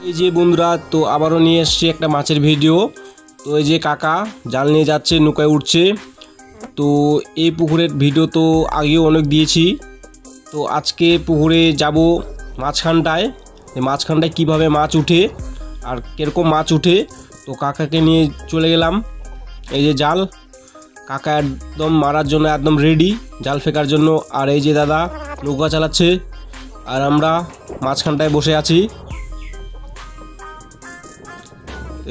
এই যে বন্ধুরা, তো আবারও নিয়ে এসেছি একটা মাছের ভিডিও। তো এই যে কাকা জাল নিয়ে যাচ্ছে, নৌকায় উঠছে। তো এই পুকুরের ভিডিও তো আগেও অনেক দিয়েছি। তো আজকে পুকুরে যাব মাঝখানটায়, মাঝখানটায় কীভাবে মাছ উঠে আর কীরকম মাছ উঠে। তো কাকাকে নিয়ে চলে গেলাম। এই যে জাল, কাকা একদম মারার জন্য একদম রেডি, জাল ফেকার জন্য। আর এই যে দাদা নৌকা চালাচ্ছে, আর আমরা মাঝখানটায় বসে আছি।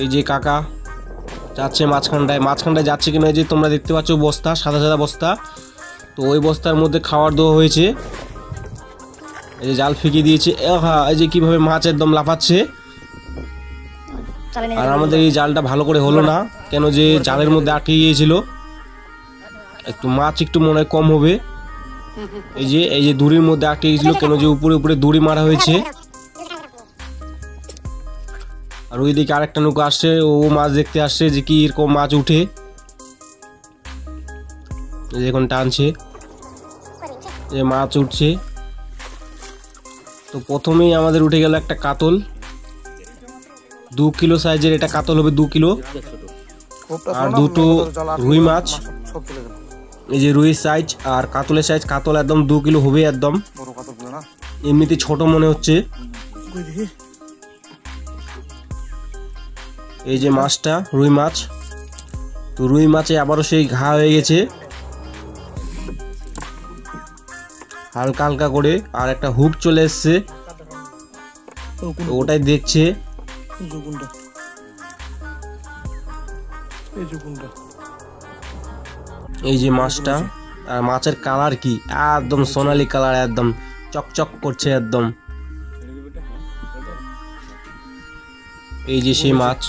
এই যে কাকা যাচ্ছে মাঝখানটায় যাচ্ছে কিনা, এই যে তোমরা দেখতে পাচ্ছ বস্তা, সাদা সাদা বস্তা। তো ওই বস্তার মধ্যে খাবার দেওয়া হয়েছে। এই যে জাল ফেঁকে দিয়েছে, হ্যাঁ এই যে কীভাবে মাছ একদম লাফাচ্ছে। আর আমাদের এই জালটা ভালো করে হলো না, কেন যে জালের মধ্যে আটকে গিয়েছিল। একটু মাছ একটু মনে হয় কম হবে। এই যে দড়ির মধ্যে আটকে গিয়েছিল, কেন যে উপরে উপরে দড়ি মারা হয়েছে। আর ওইদিকে আরেকটা নৌকা আসছে, ও মাছ দেখতে আসছে যে কি এরকম মাছ উঠে। এখন টানছে, যে মাছ উঠছে। তো প্রথমেই আমাদের উঠে গেল একটা কাতল, 2 কিলো সাইজের। এটা কাতল হবে 2 কিলো। আর দুটো রুই মাছ, এই যে রুই সাইজ আর কাতলের সাইজ। কাতল একদম 2 কিলো হবে একদম, এমনিতে ছোট মনে হচ্ছে। এই যে মাছটা রুই মাছ। তো রুই মাছে আবারও সেই ঘা হয়ে গেছে হালকা হালকা করে। আর একটা হুক চলে এসছে, ওটাই দেখছে। এই যে মাছটা, আর মাছের কালার কি একদম সোনালী কালার, একদম চকচক করছে একদম। এই যে সেই মাছ,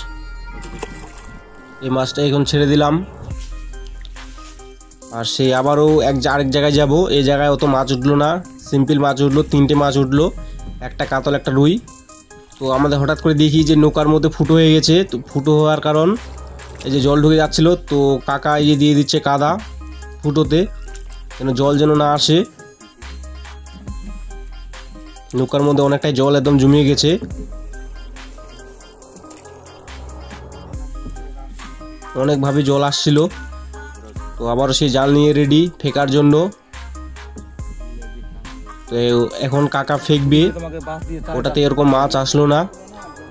এই মাছটা এখন ছেড়ে দিলাম। আর সেই আবারও আরেক জায়গায় যাব। এই জায়গায় অত মাছ উঠলো না, সিম্পল মাছ উঠলো, 3টে মাছ উঠলো, একটা কাতল একটা রুই। তো আমাদের হঠাৎ করে দেখি যে নৌকার মধ্যে ফুটো হয়ে গেছে। তো ফুটো হওয়ার কারণ এই যে জল ঢুকে যাচ্ছিলো, তো কাকা এই যে দিয়ে দিচ্ছে কাদা ফুটোতে, যেন জল যেন না আসে। নৌকার মধ্যে অনেকটাই জল একদম জমিয়ে গেছে। অনেকভাবে জল আসছিল। তো আবারও সেই জাল নিয়ে রেডি ফেকার জন্য। তো এখন কাকা ফেকবে, ওটাতে এরকম মাছ আসলো না।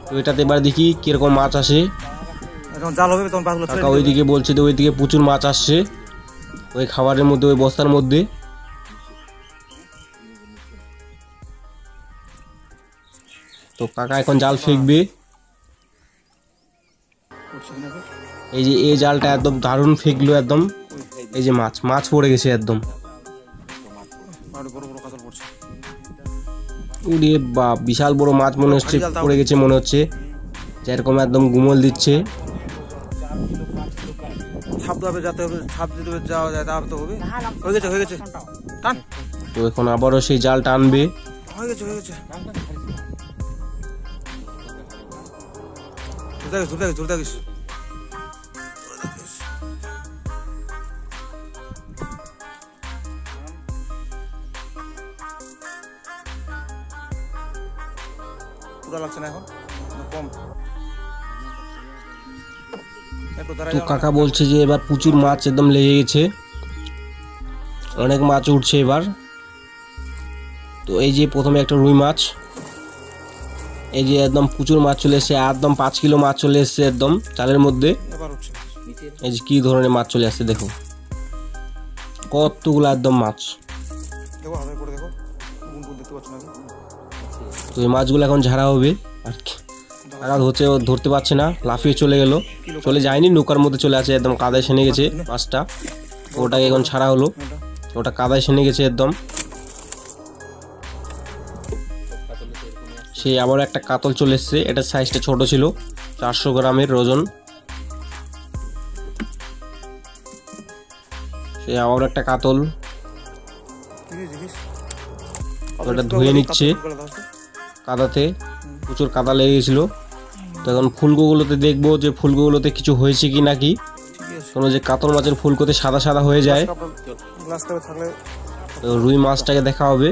তো এটাতে এবার দেখি কিরকম মাছ আসে। কাকা ওইদিকে বলছে যে ওইদিকে প্রচুর মাছ আসছে, ওই খাবারের মধ্যে, ওই বস্তার মধ্যে। তো কাকা এখন জাল ফেকবে। এই যে এই জালটা একদম দারুণ ফেকলো একদম। এই যে মাছ পড়ে গেছে একদম। উড়িয়ে বা বিশাল বড় মাছ মনে হচ্ছে, পড়ে গেছে মনে হচ্ছে, যেরকম একদম গুমল দিচ্ছে। তো এখন আবারও সেই জাল টানবে। তো কাকা বলছে যে এবার প্রচুর মাছ একদম লেগে গেছে, অনেক মাছ উঠছে এবার। তো এই যে প্রথমে একটা রুই মাছ, এই যে একদম প্রচুর মাছ চলে এসছে, একদম 5 কিলো মাছ চলে এসছে একদম চালের মধ্যে। এই যে কি ধরনের মাছ চলে আসছে, দেখো কতগুলো একদম মাছ। তো এই মাছগুলো এখন ঝাড়া হবে। আর কাকা ধরতে পারছে না, লাফিয়ে চলে গেল। চলে যায়নি, নৌকার মধ্যে চলে আসে, একদম কাদায় সেনে গেছে মাছটা। ওটাকে এখন ছাড়া হলো, ওটা কাদায় সেনে গেছে একদম। সে আবার একটা কাতল চলে এসছে, এটার সাইজটা ছোট ছিল, 400 গ্রামের ওজন। সে আবার একটা কাতল, ওটা ধুয়ে নিচ্ছে কাদাতে, প্রচুর কাদা লেগে গেছিল। তো এখন ফুলকোগুলোতে দেখবো যে ফুলকোগুলোতে কিছু হয়েছে কি নাকি। কোনো যে কাতল মাছের ফুলকোতে সাদা সাদা হয়ে যায়, তো রুই মাছটাকে দেখা হবে।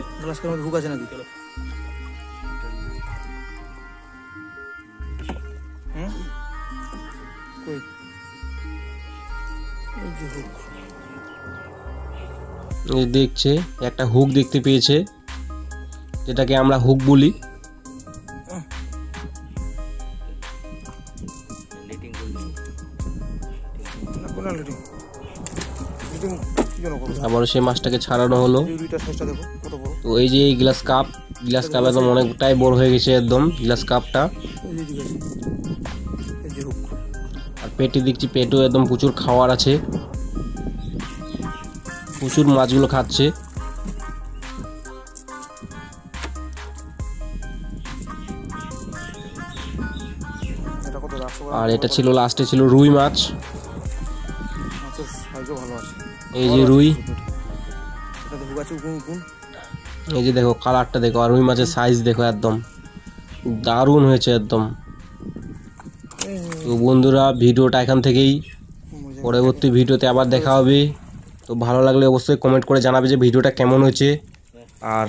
এই দেখছে একটা হুক দেখতে পেয়েছে, যেটাকে আমরা হুক বলি। আবার সেই মাছটাকে ছাড়ানো হলো। তো এই যে এই গ্লাস কাপ একদম অনেকটাই বড় হয়ে গেছে, একদম গ্লাস কাপটা। আর পেটে দেখছি, পেটও একদম প্রচুর খাওয়ার আছে, প্রচুর মাছগুলো খাচ্ছে। আর এটা ছিল লাস্টে ছিল রুই মাছ। এই যে রুই, এই যে দেখো কালারটা দেখো, আর রুই মাছের সাইজ দেখো, একদম দারুণ হয়েছে একদম। তো বন্ধুরা, ভিডিওটা এখান থেকেই, পরবর্তী ভিডিওতে আবার দেখা হবে। তো ভালো লাগলে অবশ্যই কমেন্ট করে জানাবে যে ভিডিওটা কেমন হয়েছে। আর